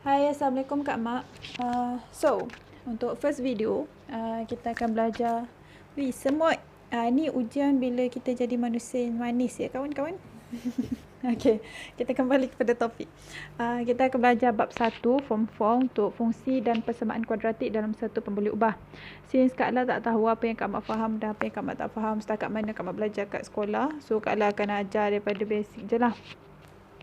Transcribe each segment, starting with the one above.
Hai, Assalamualaikum Kak Mak. Untuk first video, kita akan belajar semut. Ni ujian bila kita jadi manusia yang manis ya kawan-kawan. Okey, kita kembali kepada topik. Kita akan belajar bab 1 form 4 untuk fungsi dan persamaan kuadratik dalam satu pemboleh ubah. Since Kak Ala tak tahu apa yang Kak Mak faham dan apa yang Kak Mak tak faham setakat mana Kak Mak belajar kat sekolah, so Kak Ala akan ajar daripada basic je lah.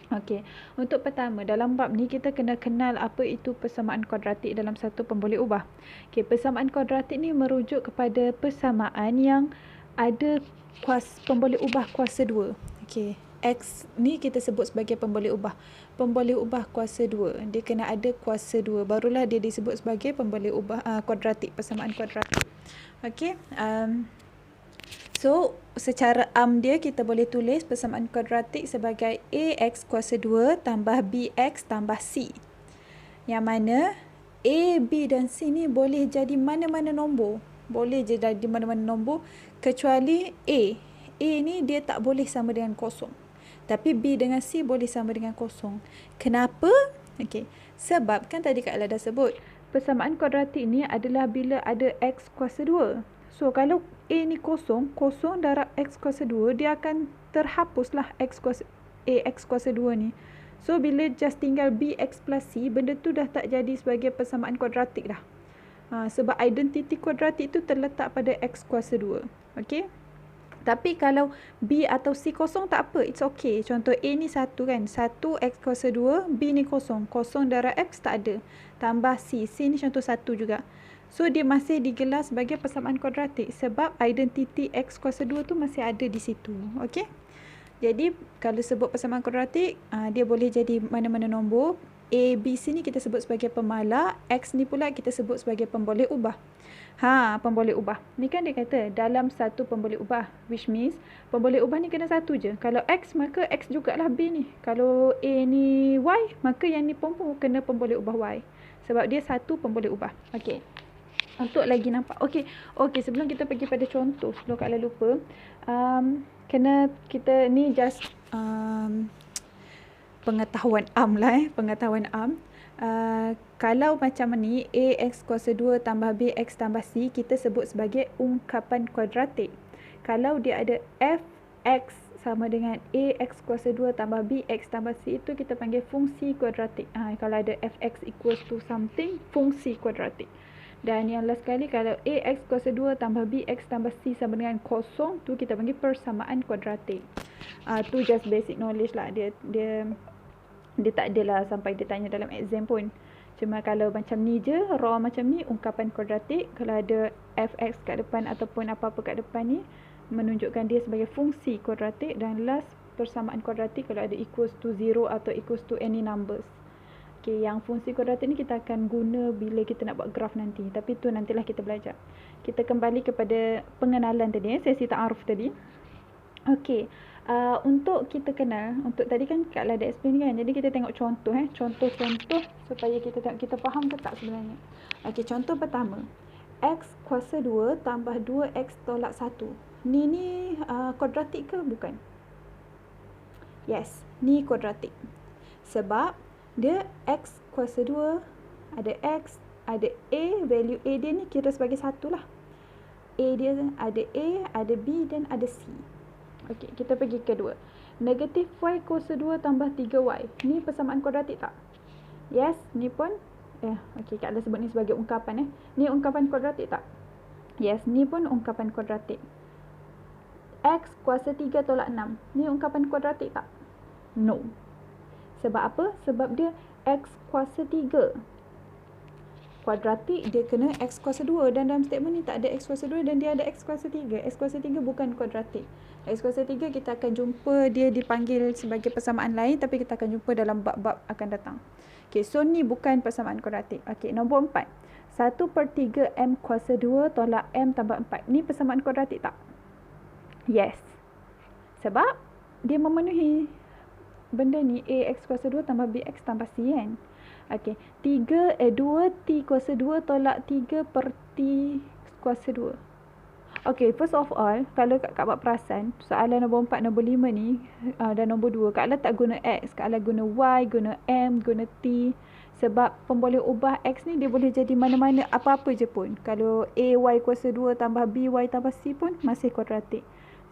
Okey, untuk pertama dalam bab ni kita kena kenal apa itu persamaan kuadratik dalam satu pemboleh ubah. Okey, persamaan kuadratik ni merujuk kepada persamaan yang ada pemboleh ubah kuasa 2. Okey, X ni kita sebut sebagai pemboleh ubah. Pemboleh ubah kuasa 2. Dia kena ada kuasa 2 barulah dia disebut sebagai pemboleh ubah kuadratik, persamaan kuadratik. Okey, so, secara dia kita boleh tulis persamaan kuadratik sebagai AX kuasa 2 tambah BX tambah C. Yang mana A, B dan C ni boleh jadi mana-mana nombor. Boleh je jadi mana-mana nombor kecuali A. A ni dia tak boleh sama dengan kosong. Tapi B dengan C boleh sama dengan kosong. Kenapa? Okey, sebab kan tadi Kak Ella dah sebut, persamaan kuadratik ni adalah bila ada X kuasa 2. So, kalau A ni kosong darab X kuasa 2, dia akan terhapuslah X kuasa 2 ni. So, bila just tinggal BX plus C, benda tu dah tak jadi sebagai persamaan kuadratik dah. Sebab identiti kuadratik tu terletak pada X kuasa 2. Okey? Tapi kalau B atau C kosong tak apa, it's okay. Contoh A ni 1 kan, 1 X kuasa 2, B ni kosong. Kosong darab X tak ada. Tambah C, C ni contoh 1 juga. So, dia masih digelar sebagai persamaan kuadratik sebab identiti X kuasa 2 tu masih ada di situ. Okey? Jadi, kalau sebut persamaan kuadratik, dia boleh jadi mana-mana nombor. A, B, C ni kita sebut sebagai pemalar. X ni pula kita sebut sebagai pemboleh ubah. Pemboleh ubah. Ni kan dia kata dalam satu pemboleh ubah. Which means, pemboleh ubah ni kena satu je. Kalau X, maka X jugalah B ni. Kalau A ni Y, maka yang ni pun kena pemboleh ubah Y. Sebab dia satu pemboleh ubah. Okey. Untuk lagi nampak. Okey, sebelum kita pergi pada contoh, sebelum Kak Ella lupa, kena kita ni just pengetahuan lah pengetahuan kalau macam ni AX kuasa 2 tambah BX tambah C kita sebut sebagai ungkapan kuadratik. Kalau dia ada Fx sama dengan AX kuasa 2 tambah BX tambah C itu kita panggil fungsi kuadratik. Kalau ada Fx equals to something, fungsi kuadratik. Dan yang last sekali, kalau AX kuasa 2 tambah BX tambah C sama dengan kosong, tu kita panggil persamaan kuadratik. Tu just basic knowledge lah. Dia tak adalah sampai dia tanya dalam exam pun. Cuma kalau macam ni je, raw macam ni, ungkapan kuadratik. Kalau ada Fx kat depan ataupun apa-apa kat depan ni, menunjukkan dia sebagai fungsi kuadratik. Dan last, persamaan kuadratik kalau ada equals to 0 atau equals to any numbers. Okay, yang fungsi kuadratik ni kita akan guna bila kita nak buat graf nanti. Tapi tu nantilah kita belajar. Kita kembali kepada pengenalan tadi, sesi ta'aruf tadi. Okey, untuk kita kenal, untuk tadi kan Kak Ella dah explain kan. Jadi kita tengok contoh contoh-contoh supaya kita tengok kita faham ke tak sebenarnya. Okey, contoh pertama. X kuasa 2 tambah 2X tolak 1. Ni kuadratik ke bukan? Yes, ni kuadratik. Sebab dia X kuasa 2, ada X, ada A, value A dia ni kira sebagai 1 lah. A dia ada A, ada B dan ada C. Okey, kita pergi kedua. Negatif Y kuasa 2 tambah 3Y. Ni persamaan kuadratik tak? Yes, ni pun okey, Kak Ella sebut ni sebagai ungkapan Ni ungkapan kuadratik tak? Yes, ni pun ungkapan kuadratik. X kuasa 3 tolak 6. Ni ungkapan kuadratik tak? No. Sebab apa? Sebab dia X kuasa 3. Kuadratik dia kena X kuasa 2. Dan dalam statement ni tak ada X kuasa 2 dan dia ada X kuasa 3. X kuasa 3 bukan kuadratik. X kuasa 3 kita akan jumpa dia dipanggil sebagai persamaan lain. Tapi kita akan jumpa dalam bab-bab akan datang. Okay, so ni bukan persamaan kuadratik. Okay, nombor 4. 1/3 M kuasa 2 tolak M tambah 4. Ni persamaan kuadratik tak? Yes. Sebab dia memenuhi benda ni AX kuasa 2 tambah BX tambah C kan. Okey, 2T kuasa 2 tolak 3/T kuasa 2. Okey, first of all, kalau Kak buat perasan, soalan nombor 4, nombor 5 ni dan nombor 2, Kak Ella tak guna X, Kak Ella guna Y, guna M, guna T. Sebab pemboleh ubah X ni dia boleh jadi mana-mana apa-apa je pun. Kalau AY kuasa 2 tambah BY tambah C pun masih kuadratik.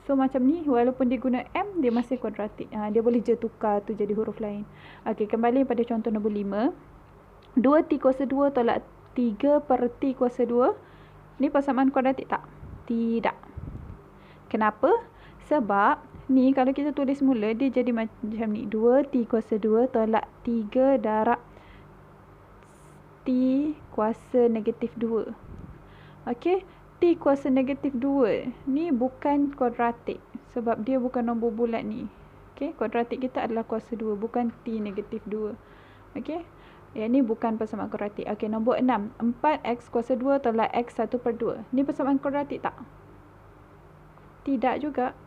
So macam ni walaupun dia guna M dia masih kuadratik. Dia boleh je tukar tu jadi huruf lain. Okey, kembali pada contoh nombor 5. 2T kuasa 2 tolak 3 per T kuasa 2. Ni persamaan kuadratik tak? Tidak. Kenapa? Sebab ni kalau kita tulis mula dia jadi macam ni. 2T kuasa 2 tolak 3 darab T kuasa negatif 2. Okey, T kuasa negatif 2 ni bukan kuadratik sebab dia bukan nombor bulat ni. Okey, kuadratik kita adalah kuasa 2 bukan T negatif 2. Okey, yang ni bukan persamaan kuadratik. Okey, nombor 6. 4x kuasa 2 tolak x 1 per 2. Ni persamaan kuadratik tak? Tidak juga.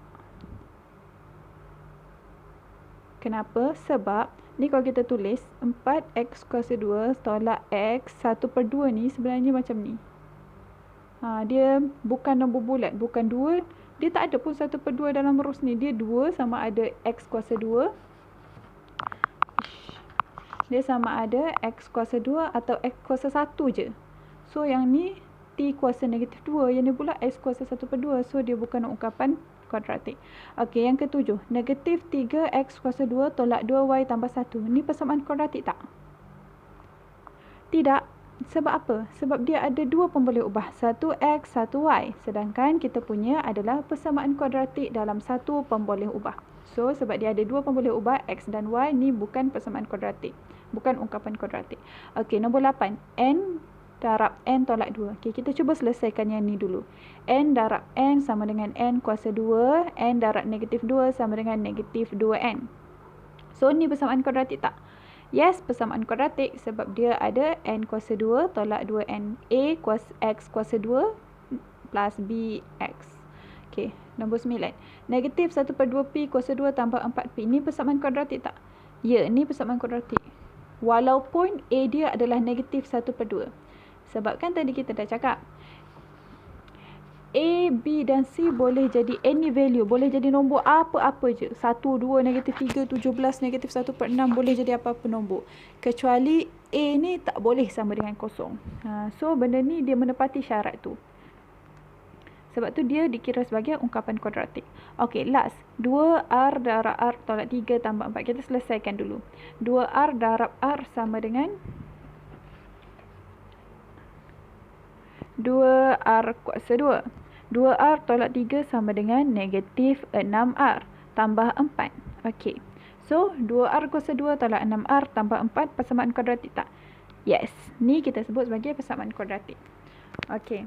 Kenapa? Sebab ni kalau kita tulis 4x kuasa 2 tolak x 1 per 2 ni sebenarnya macam ni. Dia bukan nombor bulat, bukan 2. Dia tak ada pun 1 per 2 dalam rules ni. Dia 2 sama ada x kuasa 2. Dia sama ada x kuasa 2 atau x kuasa 1 je. So yang ni T kuasa negatif 2. Yang ni pula x kuasa 1 per 2. So dia bukan ungkapan kuadratik. Okey, yang ketujuh. Negatif 3x kuasa 2 tolak 2y tambah 1. Ni persamaan kuadratik tak? Tidak. Sebab apa? Sebab dia ada dua pemboleh ubah. 1x, 1y. Sedangkan kita punya adalah persamaan kuadratik dalam satu pemboleh ubah. So, sebab dia ada dua pemboleh ubah, x dan y, ni bukan persamaan kuadratik. Bukan ungkapan kuadratik. Okey, nombor 8. N darab n tolak 2. Okey, kita cuba selesaikan yang ni dulu. N darab n sama dengan n kuasa 2. N darab negatif 2 sama dengan negatif 2n. So, ni persamaan kuadratik tak? Yes, persamaan kuadratik sebab dia ada n kuasa 2 tolak 2n. A kuasa x kuasa 2 plus bx. Okey, nombor 9. Negatif 1 per 2p kuasa 2 tambah 4p. Ni persamaan kuadratik tak? Ya, ni persamaan kuadratik. Walaupun A dia adalah negatif 1 per 2. Sebab kan tadi kita dah cakap A, B dan C boleh jadi any value. Boleh jadi nombor apa-apa je. 1, 2, negatif 3, 17, negatif 1 per 6. Boleh jadi apa-apa nombor. Kecuali A ni tak boleh sama dengan kosong. So benda ni dia menepati syarat tu. Sebab tu dia dikira sebagai ungkapan kuadratik. Okey, last. 2R darab R tolak 3 tambah 4. Kita selesaikan dulu. 2R darab R sama dengan 2R kuasa 2. 2R tolak 3 sama dengan negatif 6R tambah 4. Okey. So, 2R kuasa 2 tolak 6R tambah 4 persamaan kuadratik tak? Yes. Ni kita sebut sebagai persamaan kuadratik. Okey.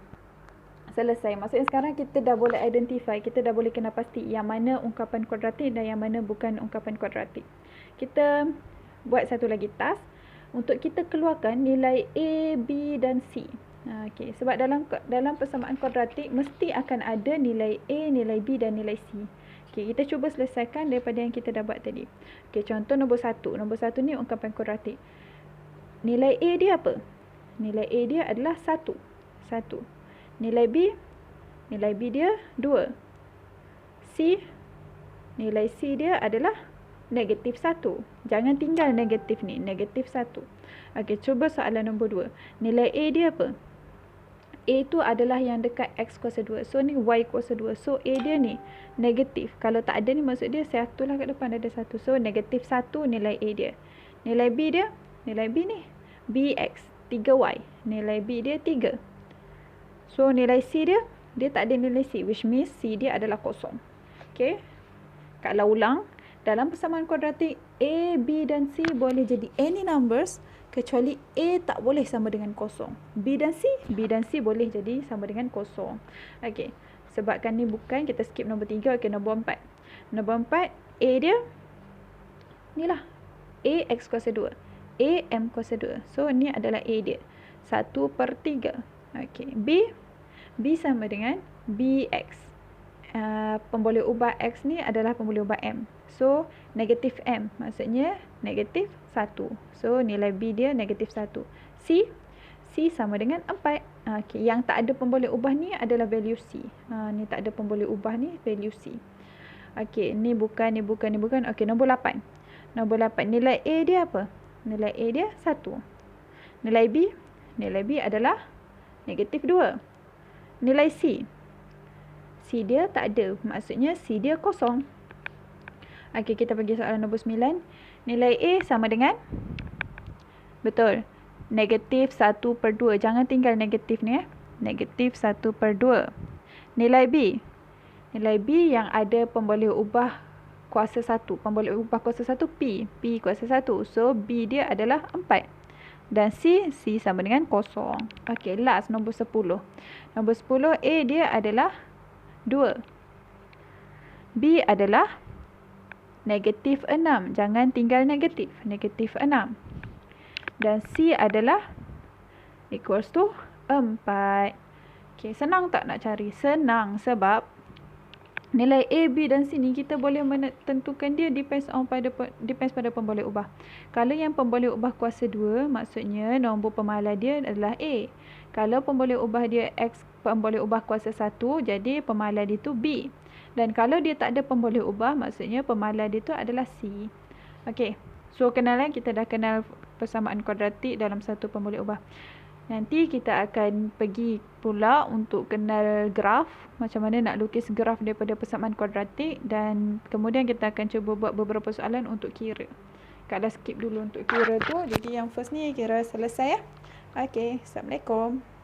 Selesai. Maksudnya sekarang kita dah boleh identify, kita dah boleh kenal pasti yang mana ungkapan kuadratik dan yang mana bukan ungkapan kuadratik. Kita buat satu lagi task untuk kita keluarkan nilai A, B dan C. Okey, sebab dalam persamaan kuadratik mesti akan ada nilai A, nilai B dan nilai C. Okey, kita cuba selesaikan daripada yang kita dah buat tadi. Okey, contoh nombor 1. Nombor 1 ni ungkapan kuadratik. Nilai A dia apa? Nilai A dia adalah 1. 1. Nilai B dia 2. C, nilai C dia adalah negatif 1. Jangan tinggal negatif ni, negatif 1. Okey, cuba soalan nombor 2. Nilai A dia apa? A tu adalah yang dekat X kuasa 2. So, ni Y kuasa 2. So, A dia ni negatif. Kalau tak ada ni maksud dia 1 lah kat depan ada 1. So, negatif 1 nilai A dia. Nilai B dia, nilai B ni BX, 3Y. Nilai B dia 3. So, nilai C dia tak ada nilai C. Which means C dia adalah kosong. Okay. Kalau ulang, dalam persamaan kuadratik, A, B dan C boleh jadi any numbers kecuali A tak boleh sama dengan kosong. B dan C boleh jadi sama dengan kosong. Okey, sebabkan ni bukan, kita skip nombor 3. Okey, nombor 4. Nombor 4, A dia ni lah. A X kuasa 2. A M kuasa 2. So, ni adalah A dia. 1 per 3. Okey, B sama dengan BX. Pemboleh ubah X ni adalah pemboleh ubah M. So, negatif M. Maksudnya, negatif 1. So, nilai B dia negatif 1. C sama dengan 4. Okay. Yang tak ada pemboleh ubah ni adalah value C. Ni tak ada pemboleh ubah ni, value C. Okey, ni bukan. Okey, nombor 8. Nombor 8. Nilai A dia apa? Nilai A dia 1. Nilai B? Nilai B adalah negatif 2. Nilai C? C dia tak ada. Maksudnya C dia kosong. Okey, kita pergi soalan nombor 9. Nilai A sama dengan? Betul. Negatif 1/2. Jangan tinggal negatif ni. Negatif 1/2. Nilai B? Nilai B yang ada pemboleh ubah kuasa 1. Pemboleh ubah kuasa 1 P. P kuasa 1. So, B dia adalah 4. Dan C sama dengan 0. Okey, last nombor 10. Nombor 10, A dia adalah 2. B adalah negatif 6. Jangan tinggal negatif. Negatif 6. Dan C adalah equals to 4. Okey, senang tak nak cari? Senang sebab nilai A, B dan C ni kita boleh menentukan dia depends pada pemboleh ubah. Kalau yang pemboleh ubah kuasa 2, maksudnya nombor pemahala dia adalah A. Kalau pemboleh ubah dia X, pemboleh ubah kuasa 1, jadi pemahala dia tu B. Dan kalau dia tak ada pemboleh ubah, maksudnya pemahala dia tu adalah C. Okey, so kenalan, kita dah kenal persamaan kuadratik dalam satu pemboleh ubah. Nanti kita akan pergi pula untuk kenal graf, macam mana nak lukis graf daripada persamaan kuadratik, dan kemudian kita akan cuba buat beberapa soalan untuk kira. Kak dah skip dulu untuk kira tu, jadi yang first ni kira selesai ya. Okey, Assalamualaikum.